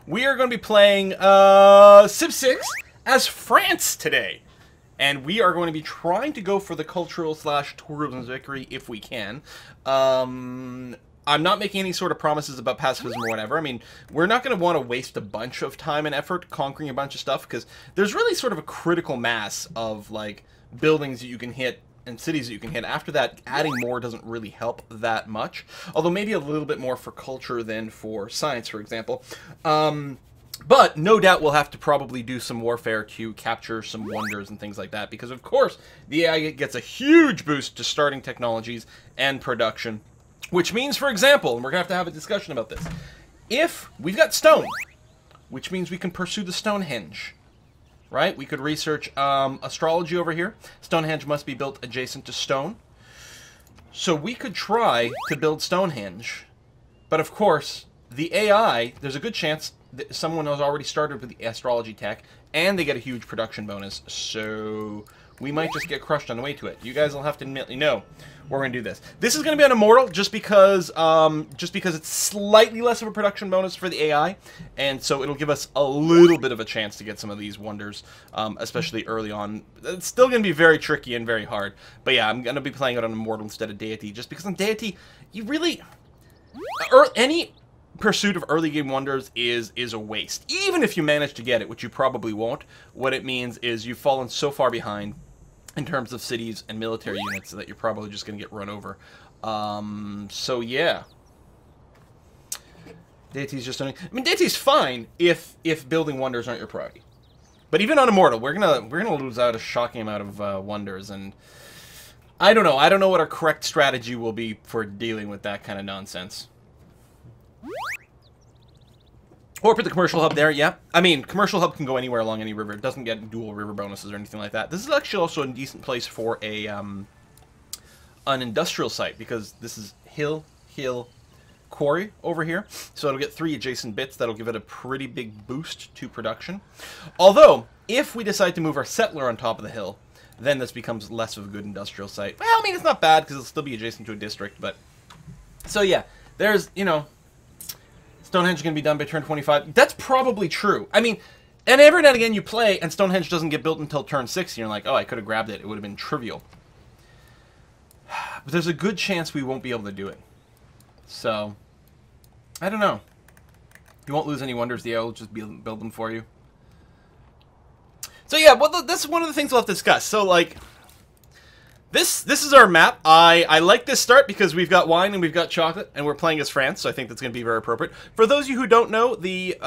We are going to be playing Civ 6 as France today. And we are going to be trying to go for the cultural / tourism victory if we can. I'm not making any sort of promises about pacifism or whatever. I mean, we're not going to want to waste a bunch of time and effort conquering a bunch of stuff, because there's really sort of a critical mass of, like, buildings that you can hit and cities that you can hit. After that, adding more doesn't really help that much. Although maybe a little bit more for culture than for science, for example. But no doubt we'll have to probably do some warfare to capture some wonders and things like that, because of course the AI gets a huge boost to starting technologies and production, which means, for example, and we're going to have a discussion about this, if we've got stone, which means we can pursue the Stonehenge, right? We could research astrology over here. Stonehenge must be built adjacent to stone. So we could try to build Stonehenge, but of course the AI, there's a good chance that someone has already started with the astrology tech, and they get a huge production bonus, so we might just get crushed on the way to it. You guys will have to admit, we're going to do this. This is going to be an immortal, just because it's slightly less of a production bonus for the AI, and so it'll give us a little bit of a chance to get some of these wonders, especially early on. It's still going to be very tricky and very hard, but yeah, I'm going to be playing it on immortal instead of deity, just because on deity, you really, any pursuit of early game wonders is a waste. Even if you manage to get it, which you probably won't, what it means is you've fallen so far behind in terms of cities and military units that you're probably just going to get run over. So yeah. Deity's just I mean, Deity's fine if building wonders aren't your priority. But even on immortal, we're gonna lose out a shocking amount of wonders, and I don't know. I don't know what our correct strategy will be for dealing with that kind of nonsense. Or put the commercial hub there, yeah. I mean, commercial hub can go anywhere along any river. It doesn't get dual river bonuses or anything like that. This is actually also a decent place for a an industrial site, because this is hill, quarry over here. So it'll get 3 adjacent bits. That'll give it a pretty big boost to production. Although, if we decide to move our settler on top of the hill, then this becomes less of a good industrial site. Well, I mean, it's not bad, because it'll still be adjacent to a district, but... So yeah, there's, Stonehenge can be done by turn 25. That's probably true. I mean, and every now and again you play, and Stonehenge doesn't get built until turn 6, and you're like, oh, I could have grabbed it. It would have been trivial. But there's a good chance we won't be able to do it. So, I don't know. You won't lose any wonders. The AI will just build them for you. So yeah, well, that's one of the things we'll have to discuss. So, like... This is our map. I like this start because we've got wine and we've got chocolate, and we're playing as France, so I think that's going to be very appropriate. For those of you who don't know, the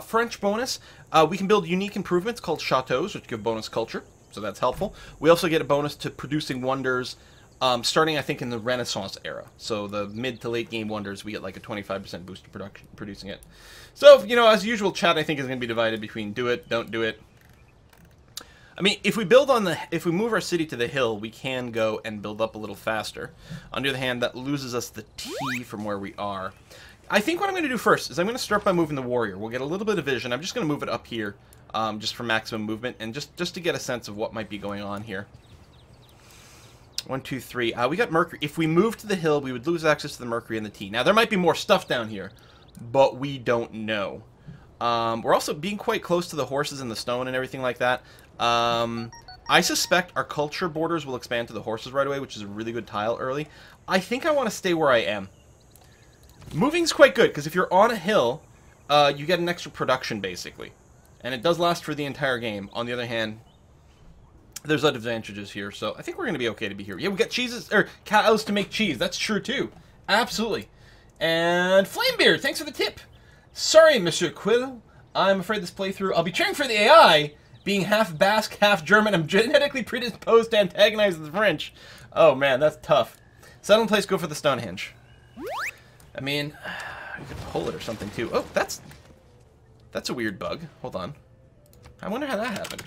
French bonus, we can build unique improvements called chateaus, which give bonus culture, so that's helpful. We also get a bonus to producing wonders, starting, I think, in the Renaissance era. So the mid to late game wonders, we get like a 25% boost to producing it. So, as usual, chat, I think, is going to be divided between do it, don't do it. I mean, if we move our city to the hill, we can go and build up a little faster. On the other hand, that loses us the T from where we are. I think what I'm going to do first is I'm going to start by moving the warrior. We'll get a little bit of vision. I'm just going to move it up here, just for maximum movement, and just to get a sense of what might be going on here. 1, 2, 3. We got Mercury. If we move to the hill, we would lose access to the Mercury and the T. Now, there might be more stuff down here, but we don't know. We're also being quite close to the horses and the stone and everything like that. I suspect our culture borders will expand to the horses right away, which is a really good tile early. I think I want to stay where I am. Moving's quite good, because if you're on a hill, you get an extra production, basically. And it does last for the entire game. On the other hand, there's advantages here, so I think we're going to be okay to be here. Yeah, we got cheeses, or cows to make cheese. That's true, too. Absolutely. And Flamebeard, thanks for the tip. Sorry, Monsieur Quill. I'm afraid this playthrough, I'll be cheering for the AI. Being half Basque, half German, I'm genetically predisposed to antagonize the French. Oh man, that's tough. Settle in place, go for the Stonehenge. I mean, you could pull it or something too. Oh, that's a weird bug. Hold on. I wonder how that happened.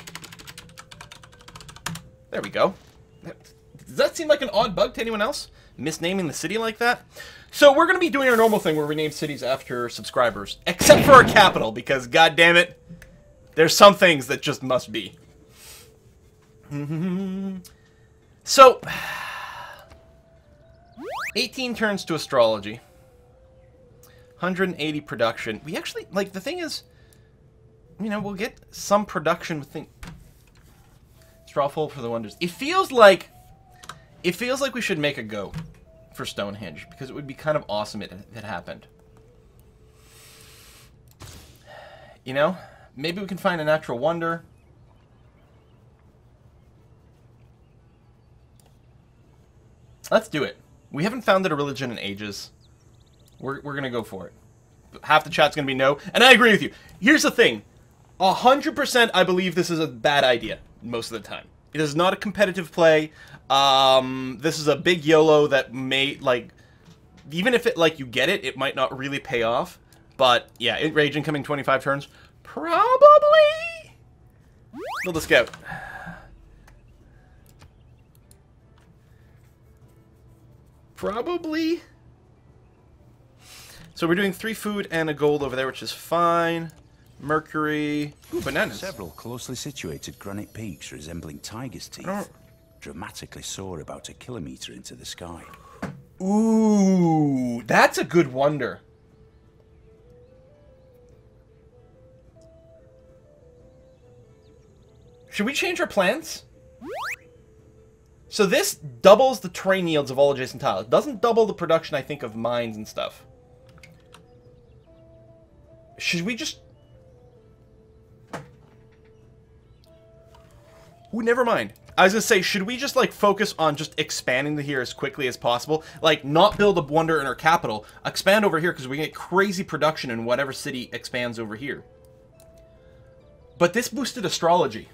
There we go. Does that seem like an odd bug to anyone else? Misnaming the city like that? So we're going to be doing our normal thing where we name cities after subscribers. Except for our capital, because god damn it, there's some things that just must be. So, 18 turns to astrology. 180 production. We actually, like, the thing is, you know, we'll get some production with things. Strawful for the wonders. It feels like we should make a go for Stonehenge, because it would be kind of awesome if it happened. You know? Maybe we can find a natural wonder. Let's do it. We haven't founded a religion in ages. We're going to go for it. Half the chat's going to be no. And I agree with you. Here's the thing. 100% I believe this is a bad idea most of the time. It is not a competitive play. This is a big YOLO that may, like, even if it, like, you get it, it might not really pay off. But, yeah, Rage incoming 25 turns. Probably. Build a scout. Probably. So we're doing 3 food and a gold over there, which is fine. Mercury. Ooh, bananas. Several closely situated granite peaks resembling tiger's teeth dramatically soar about 1 kilometer into the sky. Ooh, that's a good wonder. Should we change our plans? So this doubles the terrain yields of all adjacent tiles. It doesn't double the production, I think, of mines and stuff. Should we just... Ooh, never mind. I was going to say, should we just, like, focus on just expanding the here as quickly as possible? Like, not build a wonder in our capital. Expand over here, because we get crazy production in whatever city expands over here. But this boosted astrology.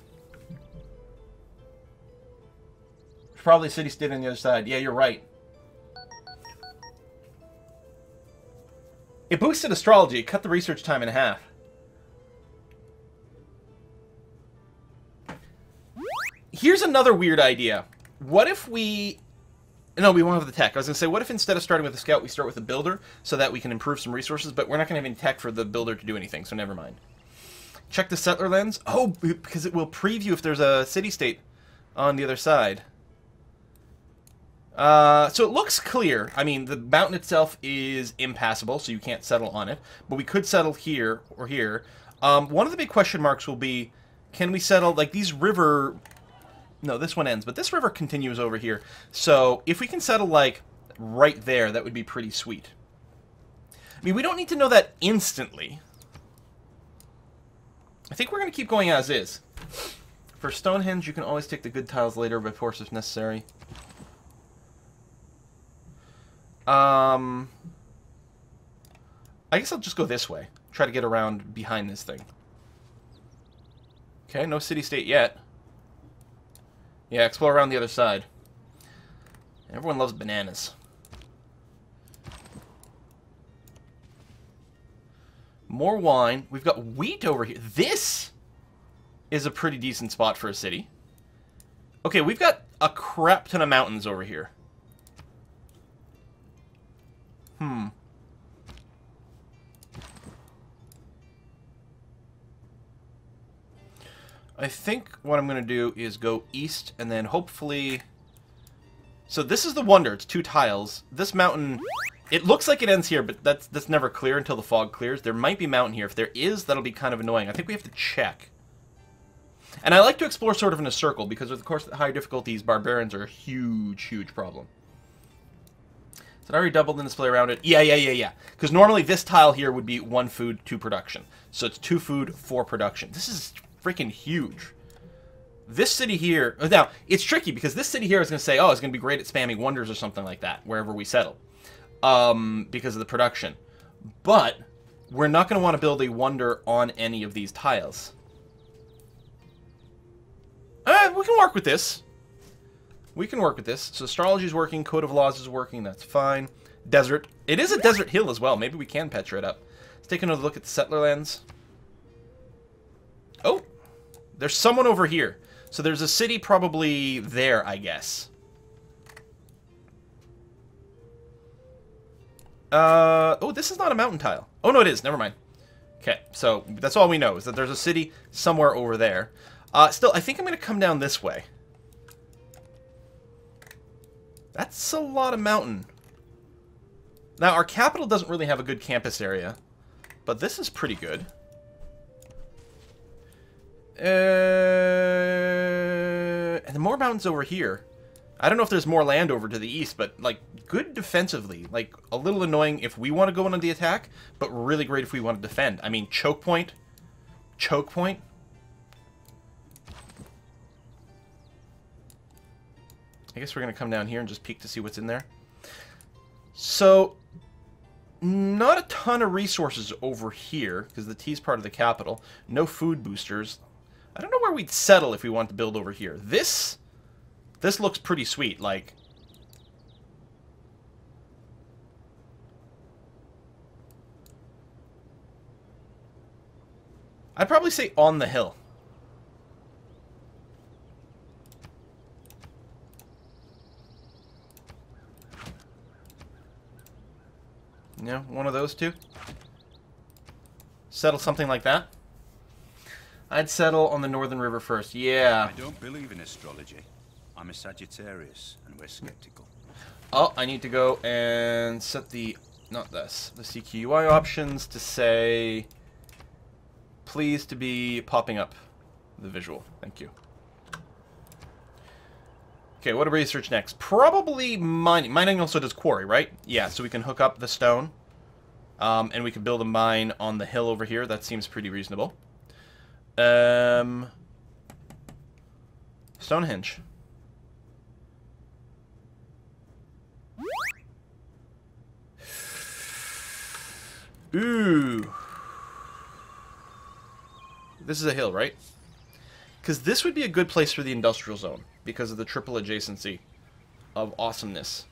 Probably city-state on the other side. Yeah, you're right. It boosted astrology. It cut the research time in half. Here's another weird idea. What if we... No, we won't have the tech. I was going to say, what if instead of starting with a scout, we start with a builder so that we can improve some resources, but we're not going to have any tech for the builder to do anything, so never mind. Check the settler lens. Oh, because it will preview if there's a city-state on the other side. So it looks clear. I mean, the mountain itself is impassable, so you can't settle on it. But we could settle here or here. One of the big question marks will be, can we settle, like, these river... No, this one ends, but this river continues over here. So if we can settle, like, right there, that would be pretty sweet. I mean, we don't need to know that instantly. I think we're going to keep going as is. For Stonehenge, you can always take the good tiles later by force if necessary. I guess I'll just go this way. Try to get around behind this thing. Okay, no city-state yet. Yeah, explore around the other side. Everyone loves bananas. More wine. We've got wheat over here. This is a pretty decent spot for a city. Okay, we've got a crap ton of mountains over here. I think what I'm going to do is go east and then hopefully... So this is the wonder. It's 2 tiles. This mountain, it looks like it ends here, but that's never clear until the fog clears. There might be mountain here. If there is, that'll be kind of annoying. I think we have to check. And I like to explore sort of in a circle because, of course, at higher difficulties, barbarians are a huge, huge problem. So I already doubled the display around it. Yeah. Because normally this tile here would be 1 food, 2 production. So it's 2 food, 4 production. This is freaking huge. This city here... Now, it's tricky because this city here is going to say, oh, it's going to be great at spamming wonders or something like that, wherever we settle. Because of the production. But we're not going to want to build a wonder on any of these tiles. We can work with this. We can work with this. So astrology is working, code of laws is working, that's fine. Desert. It is a desert hill as well. Maybe we can petra it up. Let's take another look at the settler lands. Oh! There's someone over here. So there's a city probably there, I guess. Oh, this is not a mountain tile. Oh, no, it is. Never mind. Okay, so that's all we know, is that there's a city somewhere over there. Still, I think I'm going to come down this way. That's a lot of mountain. Now, our capital doesn't really have a good campus area, but this is pretty good. And the more mountains over here. I don't know if there's more land over to the east, but, like, good defensively. Like, a little annoying if we want to go in on the attack, but really great if we want to defend. I mean, choke point. Choke point. I guess we're going to come down here and just peek to see what's in there. So, not a ton of resources over here, because the T's part of the capital. No food boosters. I don't know where we'd settle if we want to build over here. This looks pretty sweet, like... I'd probably say on the hill. Yeah, one of those two. Settle something like that. I'd settle on the Northern River first. Yeah. I don't believe in astrology. I'm a Sagittarius, and we're skeptical. Oh, I need to go and set the... Not this. The CQUI options to say... Please to be popping up the visual. Thank you. Okay, what do we research next? Probably mining. Mining also does quarry, right? Yeah, so we can hook up the stone. And we can build a mine on the hill over here. That seems pretty reasonable. Stonehenge. Ooh. This is a hill, right? Because this would be a good place for the industrial zone. Because of the triple adjacency of awesomeness.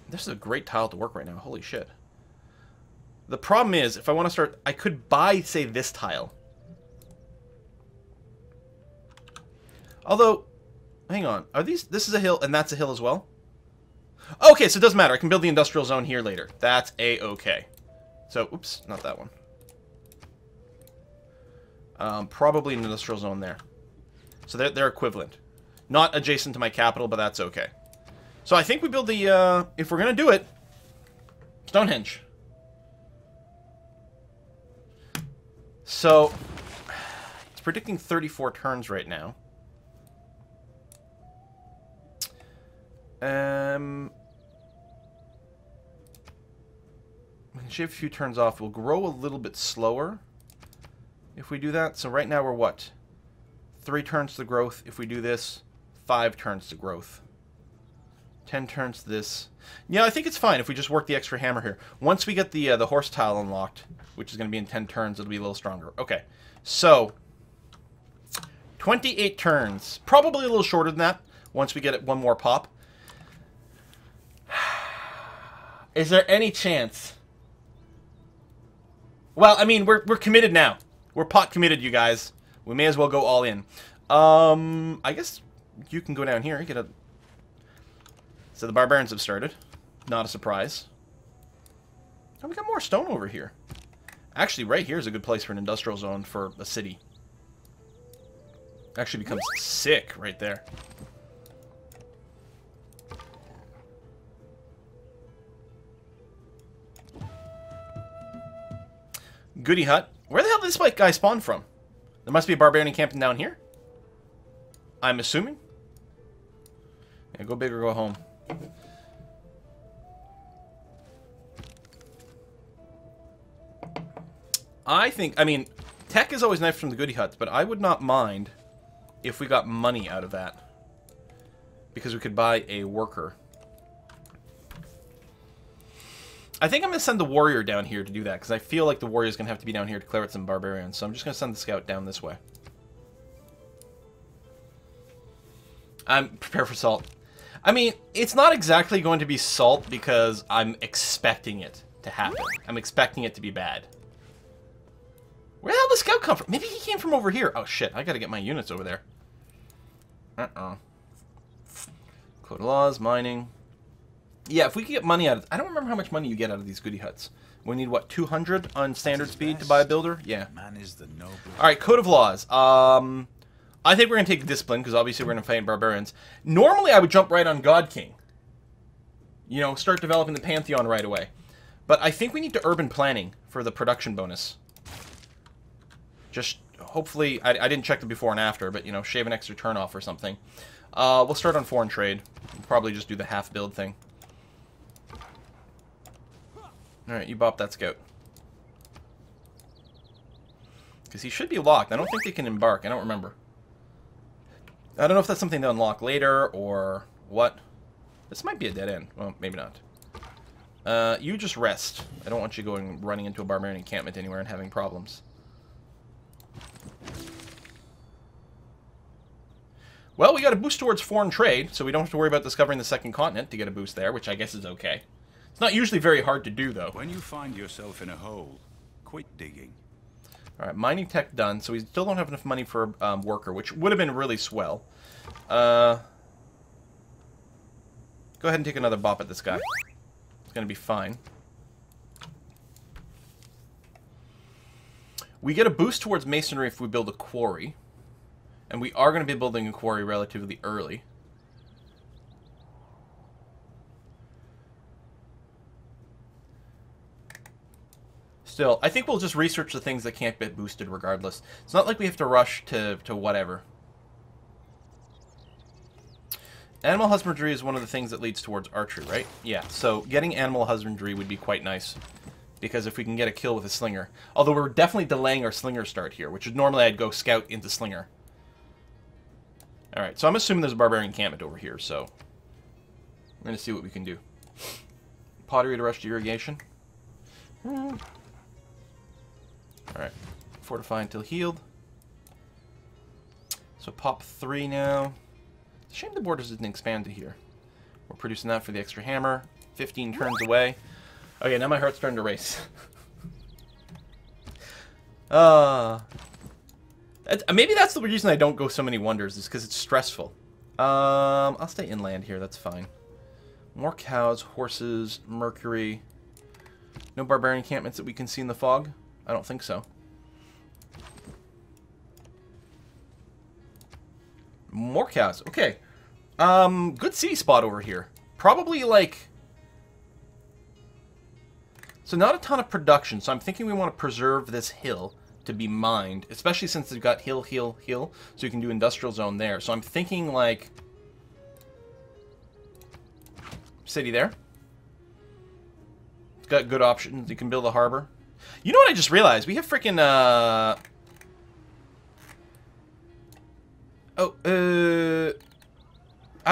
This is a great tile to work right now. Holy shit. The problem is, if I want to start... I could buy, say, this tile. Although... Hang on. Are these... This is a hill, and that's a hill as well? Okay, so it doesn't matter. I can build the industrial zone here later. That's a-okay. So, oops, not that one. Probably an industrial zone there. So they're equivalent. Not adjacent to my capital, but that's okay. So I think we build the, if we're going to do it, Stonehenge. So, it's predicting 34 turns right now. We can shave a few turns off. We'll grow a little bit slower if we do that. So right now we're what? 3 turns to growth. If we do this, 5 turns to growth. 10 turns to this. Yeah, I think it's fine if we just work the extra hammer here. Once we get the horse tile unlocked, which is going to be in 10 turns, it'll be a little stronger. Okay, so 28 turns. Probably a little shorter than that once we get it one more pop. Is there any chance? Well, I mean, we're committed now. We're pot committed, you guys. We may as well go all in. I guess you can go down here. Get a... So the barbarians have started. Not a surprise. Oh, we got more stone over here. Actually, right here is a good place for an industrial zone for a city. Actually becomes sick right there. Goody Hut. Where the hell did this guy spawn from? There must be a barbarian encamping down here. I'm assuming. Yeah, go big or go home. I mean, tech is always nice from the Goody Huts, but I would not mind if we got money out of that. Because we could buy a worker. I think I'm going to send the warrior down here to do that, because I feel like the warrior's going to have to be down here to clear out some barbarians. So I'm just going to send the scout down this way. I'm prepared for salt. I mean, it's not exactly going to be salt because I'm expecting it to happen. I'm expecting it to be bad. Where the hell did the scout come from? Maybe he came from over here. Oh, shit. I got to get my units over there. Code of laws, mining. Yeah, if we could get money out of... I don't remember how much money you get out of these Goody Huts. We need, what, 200 on standard speed to buy a builder? Yeah. Man is the noble. All right, Code of Laws. I think we're going to take Discipline, because obviously we're going to fight barbarians. Normally, I would jump right on God King. You know, start developing the Pantheon right away. But I think we need to urban planning for the production bonus. Just hopefully, I didn't check the before and after, but, you know, shave an extra turn off or something. We'll start on foreign trade. We'll probably just do the half build thing. Alright, you bop that scout. Because he should be locked. I don't think they can embark. I don't remember. I don't know if that's something to unlock later or what. This might be a dead end. Well, maybe not. You just rest. I don't want you running into a barbarian encampment anywhere and having problems. Well, we got a boost towards foreign trade, so we don't have to worry about discovering the second continent to get a boost there, which I guess is okay. It's not usually very hard to do, though. When you find yourself in a hole, quit digging. Alright, mining tech done, so we still don't have enough money for a worker, which would have been really swell. Go ahead and take another bop at this guy. It's going to be fine. We get a boost towards masonry if we build a quarry. And we are going to be building a quarry relatively early. Still, I think we'll just research the things that can't get boosted regardless. It's not like we have to rush to whatever. Animal husbandry is one of the things that leads towards archery, right? Yeah, so getting animal husbandry would be quite nice. Because if we can get a kill with a slinger. Although we're definitely delaying our slinger start here, which is normally I'd go scout into slinger. Alright, so I'm assuming there's a barbarian encampment over here, so we're going to see what we can do. Pottery to rush to irrigation. Alright. Fortify until healed. So pop 3 now. It's a shame the borders didn't expand to here. We're producing that for the extra hammer. 15 turns away. Okay, now my heart's starting to race. Maybe that's the reason I don't go so many wonders, is because it's stressful. I'll stay inland here, that's fine. More cows, horses, mercury. No barbarian encampments that we can see in the fog? I don't think so. More cows. Okay. Good city spot over here. Probably like... So not a ton of production, so I'm thinking we want to preserve this hill to be mined, especially since they've got hill, hill, hill, so you can do industrial zone there. So I'm thinking like... City there. It's got good options. You can build a harbor. You know what I just realized? We have freaking, I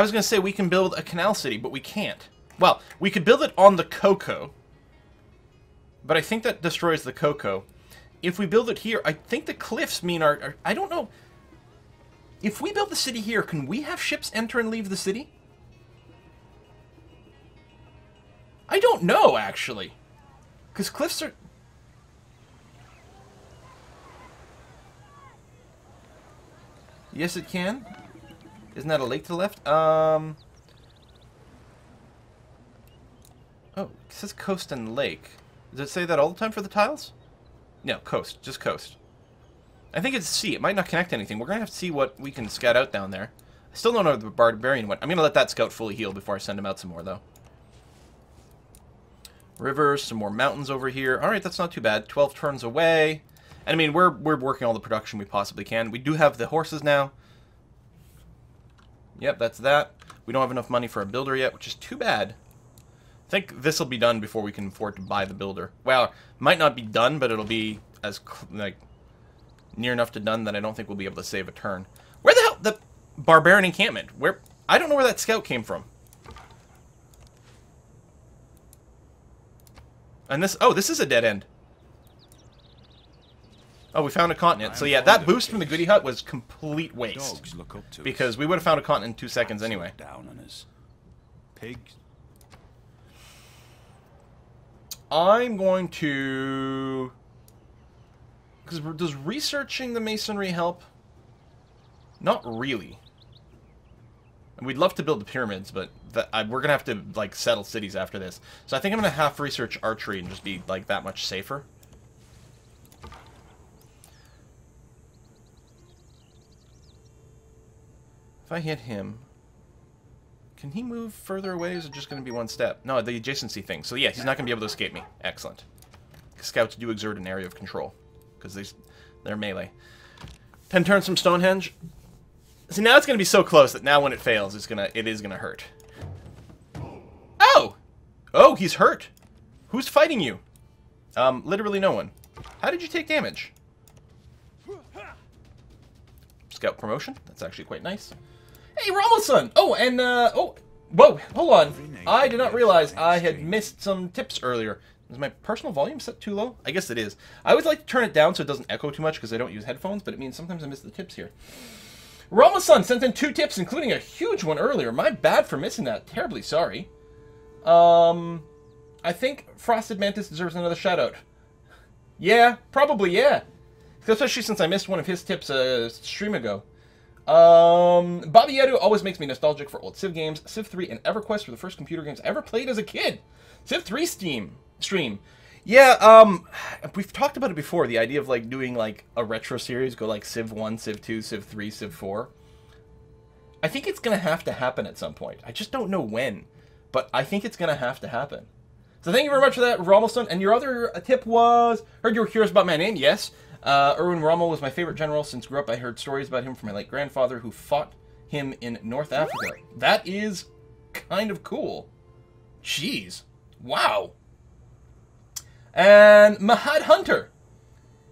was going to say we can build a canal city, but we can't. Well, we could build it on the cocoa, but I think that destroys the cocoa. If we build it here, I think the cliffs mean our I don't know. If we build the city here, can we have ships enter and leave the city? I don't know, actually. Because cliffs are... Yes, it can. Isn't that a lake to the left? Oh, it says coast and lake. Does it say that all the time for the tiles? No, coast. Just coast. I think it's sea. It might not connect to anything. We're going to have to see what we can scout out down there. I still don't know the barbarian one. I'm going to let that scout fully heal before I send him out some more, though. Rivers, some more mountains over here. Alright, that's not too bad. 12 turns away. And I mean, we're working all the production we possibly can. We do have the horses now. Yep, that's that. We don't have enough money for a builder yet, which is too bad. I think this will be done before we can afford to buy the builder. Well, might not be done, but it'll be as like near enough to done that I don't think we'll be able to save a turn. Where the hell? The barbarian encampment. Where? I don't know where that scout came from. And this... Oh, this is a dead end. Oh, we found a continent. So yeah, that boost from the goody hut was complete waste. Dogs look up to because we would have found a continent in 2 seconds anyway. Down on us. Pigs. I'm going to... Because does researching the masonry help? Not really. And we'd love to build the pyramids, but we're going to have to like settle cities after this. So I think I'm going to half research archery and just be like that much safer. If I hit him, can he move further away, or is it just going to be one step? No, the adjacency thing. So yeah, he's not going to be able to escape me. Excellent. Scouts do exert an area of control, because They're melee. 10 turns from Stonehenge. See, now it's going to be so close that now when it fails, it is gonna hurt. Oh! Oh, he's hurt. Who's fighting you? Literally no one. How did you take damage? Scout promotion. That's actually quite nice. Hey, Romelson! Oh, and, oh, whoa, hold on. I did not realize I had missed some tips earlier. Is my personal volume set too low? I guess it is. I always like to turn it down so it doesn't echo too much because I don't use headphones, but it means sometimes I miss the tips here. Romelson sent in 2 tips, including a huge one earlier. My bad for missing that. Terribly sorry. I think Frosted Mantis deserves another shout-out. Yeah, probably, yeah. Especially since I missed one of his tips a stream ago. Bobby Yedu always makes me nostalgic for old Civ games. Civ 3 and EverQuest were the first computer games I ever played as a kid. Civ 3 stream. Yeah, we've talked about it before, the idea of, like, doing, like, a retro series, go, like, Civ 1, Civ 2, Civ 3, Civ 4. I think it's gonna have to happen at some point. I just don't know when, but I think it's gonna have to happen. So thank you very much for that, Romelson. And your other tip was, heard you were curious about my name, yes. Erwin Rommel was my favorite general. Since grew up, I heard stories about him from my late grandfather who fought him in North Africa. That is kind of cool. Jeez. Wow. And Mahad Hunter.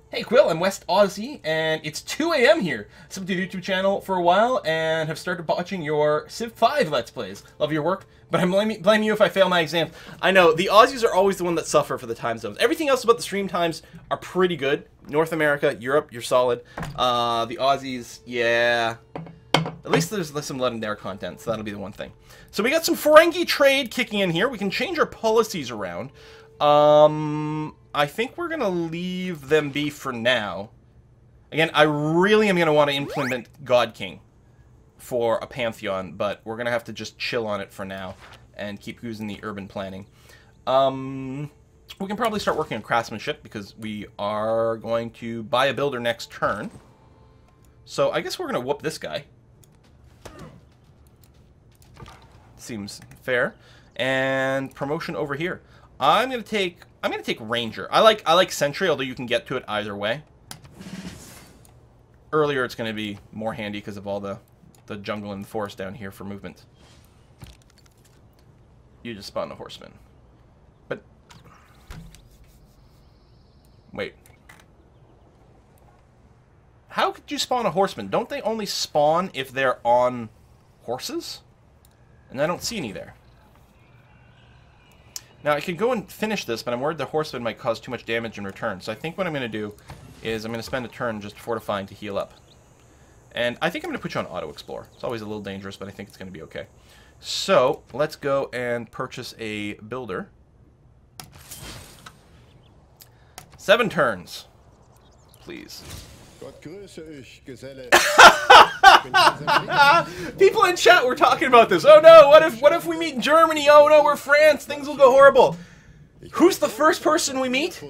Hey Quill, I'm West Aussie, and it's 2 AM here. Subbed to your YouTube channel for a while, and have started watching your Civ 5 Let's Plays. Love your work, but I'm blaming you if I fail my exams. I know, the Aussies are always the one that suffer for the time zones. Everything else about the stream times are pretty good. North America, Europe, you're solid. The Aussies, yeah. At least there's some legendary content, so that'll be the one thing. So we got some Ferengi trade kicking in here. We can change our policies around. I think we're going to leave them be for now. Again, I really am going to want to implement God King for a Pantheon, but we're going to have to just chill on it for now and keep using the urban planning. We can probably start working on craftsmanship because we are going to buy a builder next turn. So I guess we're going to whoop this guy. Seems fair. And promotion over here. I'm gonna take Ranger. I like Sentry, although you can get to it either way. Earlier it's gonna be more handy because of all the jungle and the forest down here for movement. You just spawned a horseman. But wait. How could you spawn a horseman? Don't they only spawn if they're on horses? And I don't see any there. Now, I could go and finish this, but I'm worried the horseman might cause too much damage in return. So I think what I'm going to do is I'm going to spend a turn just fortifying to heal up. And I think I'm going to put you on Auto Explore. It's always a little dangerous, but I think it's going to be okay. So, let's go and purchase a builder. 7 turns. Please. People in chat were talking about this. Oh no, what if we meet Germany? Oh no, we're France. Things will go horrible. Who's the first person we meet?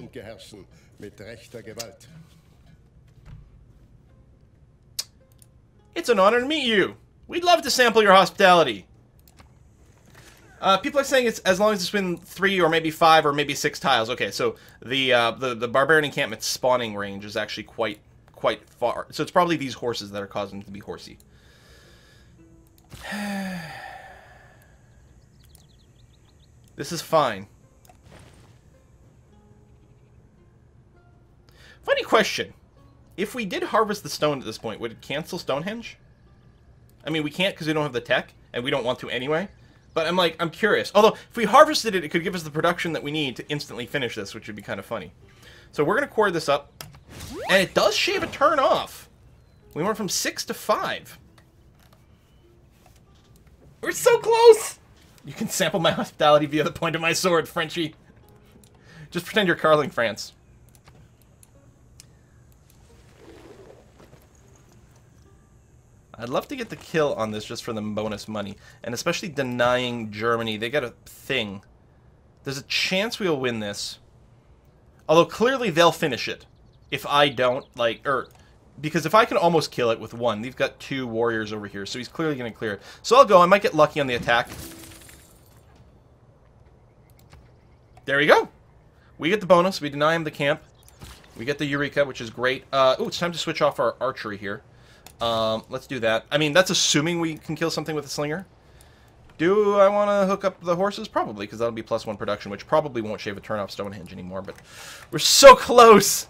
It's an honor to meet you. We'd love to sample your hospitality. People are saying it's as long as it's within 3 or maybe 5 or maybe 6 tiles. Okay, so the barbarian encampment spawning range is actually quite far. So it's probably these horses that are causing them to be horsey. This is fine. Funny question. If we did harvest the stone at this point, would it cancel Stonehenge? I mean, we can't because we don't have the tech, and we don't want to anyway. But I'm curious. Although, if we harvested it, it could give us the production that we need to instantly finish this, which would be kind of funny. So we're going to core this up. And it does shave a turn off. We went from 6 to 5. We're so close! You can sample my hospitality via the point of my sword, Frenchie. Just pretend you're Carling France. I'd love to get the kill on this just for the bonus money. And especially denying Germany. They got a thing. There's a chance we'll win this. Although clearly they'll finish it. If I don't, because if I can almost kill it with 1, they've got 2 warriors over here, so he's clearly going to clear it. So I'll go. I might get lucky on the attack. There we go. We get the bonus. We deny him the camp. We get the Eureka, which is great. Ooh, it's time to switch off our archery here. Let's do that. I mean, that's assuming we can kill something with a slinger. Do I want to hook up the horses? Probably, because that'll be +1 production, which probably won't shave a turn off Stonehenge anymore, but we're so close!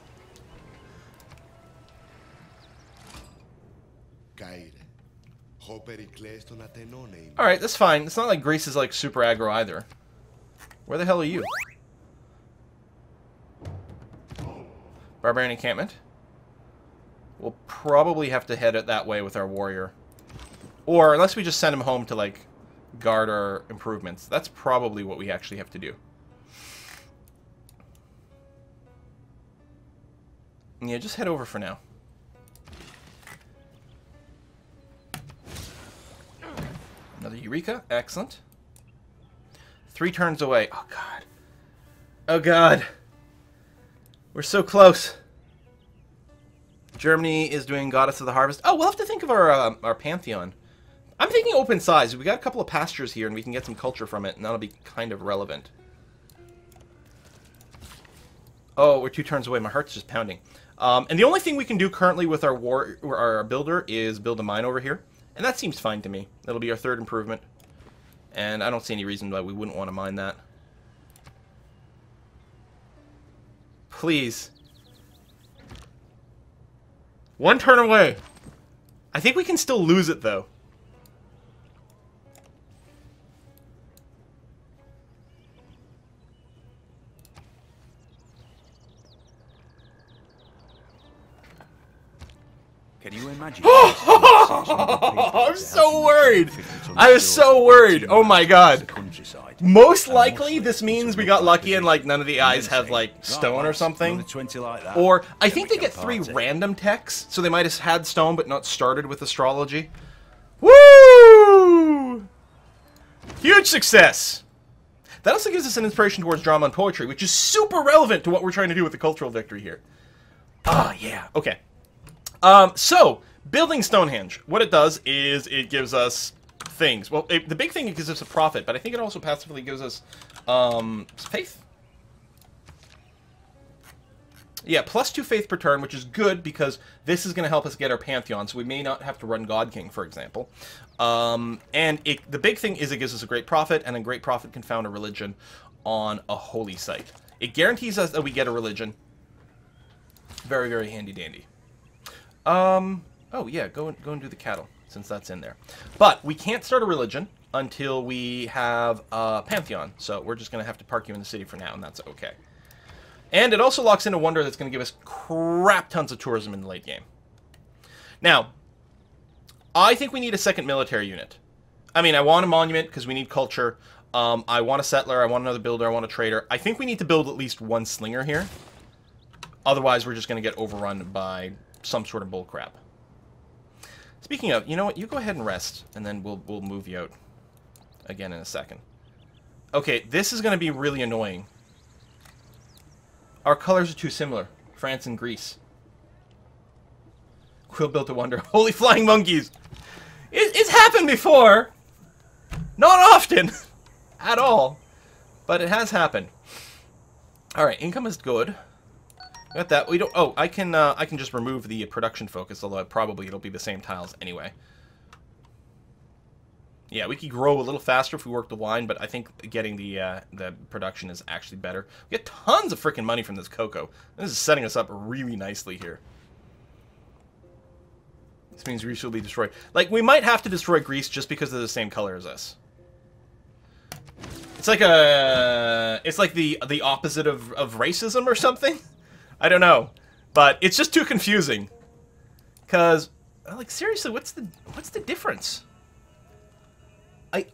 Alright, that's fine. It's not like Greece is like super aggro either. Where the hell are you? Barbarian encampment. We'll probably have to head it that way with our warrior. Or, unless we just send him home to, like, guard our improvements. That's probably what we actually have to do. Yeah, just head over for now. Another Eureka. Excellent. 3 turns away. Oh, God. Oh, God. We're so close. Germany is doing Goddess of the Harvest. Oh, we'll have to think of our Pantheon. I'm thinking open size. We got a couple of pastures here, and we can get some culture from it, and that'll be kind of relevant. Oh, we're 2 turns away. My heart's just pounding. And the only thing we can do currently with our builder is build a mine over here. And that seems fine to me. That'll be our 3rd improvement. And I don't see any reason why we wouldn't want to mine that. Please. 1 turn away. I think we can still lose it, though. Can you imagine? I'm so worried. I was so worried. Oh my god. Most likely, this means we got lucky and like none of the eyes have like stone or something. Or I think they get 3 random techs, so they might have had stone but not started with astrology. Woo! Huge success. That also gives us an inspiration towards drama and poetry, which is super relevant to what we're trying to do with the cultural victory here. Ah, yeah. Okay. So, building Stonehenge, what it does is it gives us things. Well, the big thing, it gives us a profit, but I think it also passively gives us, faith. Yeah, +2 faith per turn, which is good because this is going to help us get our Pantheon, so we may not have to run God King, for example. And the big thing is it gives us a great profit, and a great profit can found a religion on a holy site. It guarantees us that we get a religion. Very, very handy-dandy. Oh yeah, go and do the cattle, since that's in there. But we can't start a religion until we have a Pantheon, so we're just going to have to park you in the city for now, and that's okay. And it also locks in a wonder that's going to give us crap tons of tourism in the late game. Now, I think we need a 2nd military unit. I mean, I want a monument because we need culture. I want a settler, I want another builder, I want a trader. I think we need to build at least 1 slinger here. Otherwise, we're just going to get overrun by some sort of bullcrap. Speaking of, you know what? You go ahead and rest, and then we'll move you out again in a second. Okay, this is going to be really annoying. Our colors are too similar. France and Greece. Quill built a wonder. Holy flying monkeys! It's happened before! Not often! At all. But it has happened. Alright, income is good. Got that. We don't. Oh, I can just remove the production focus, although probably it'll be the same tiles anyway. Yeah, we could grow a little faster if we work the wine, but I think getting the production is actually better. We get tons of freaking money from this cocoa. This is setting us up really nicely here. This means Greece will be destroyed. Like, we might have to destroy Greece just because they're the same color as us. It's like the opposite of racism or something. I don't know, but it's just too confusing. Cause, like, seriously, what's the difference?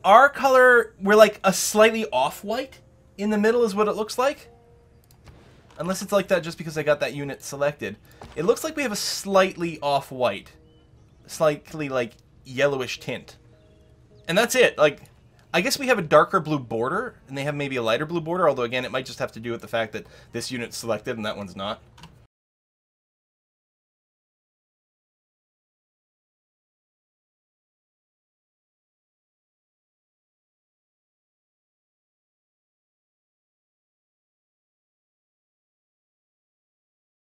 Our color, we're like a slightly off-white in the middle is what it looks like. Unless it's like that just because I got that unit selected. It looks like we have a slightly off-white, slightly like yellowish tint, and that's it. Like, I guess we have a darker blue border, and they have maybe a lighter blue border, although, again, it might just have to do with the fact that this unit's selected and that one's not.